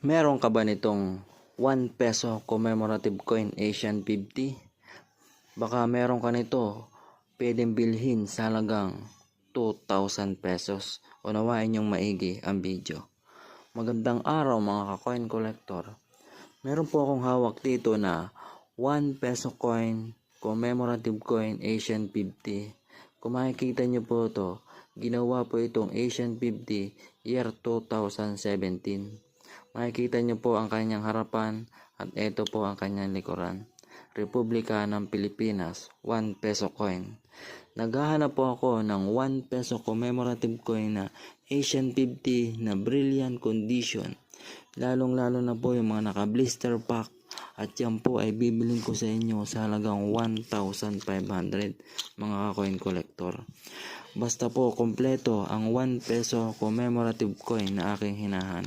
Meron ka ba nitong 1 peso commemorative coin Asian 50? Baka meron ka nito, pwedeng bilhin sa halagang 2,000 pesos. Unawain niyong maigi ang video. Magandang araw mga ka-coin collector. Meron po akong hawak dito na 1 peso coin commemorative coin Asian 50. Kung makikita niyo po ito, ginawa po itong Asian 50 year 2017. Makikita niyo po ang kanyang harapan at ito po ang kanyang likuran. Republika ng Pilipinas, 1 peso coin. Naghahanap po ako ng 1 peso commemorative coin na Asian 50 na brilliant condition. Lalong-lalo na po yung mga naka-blister pack, at yan po ay bibilin ko sa inyo sa halagang 1,500 mga coin collector. Basta po kompleto ang 1 peso commemorative coin na aking hinahanap.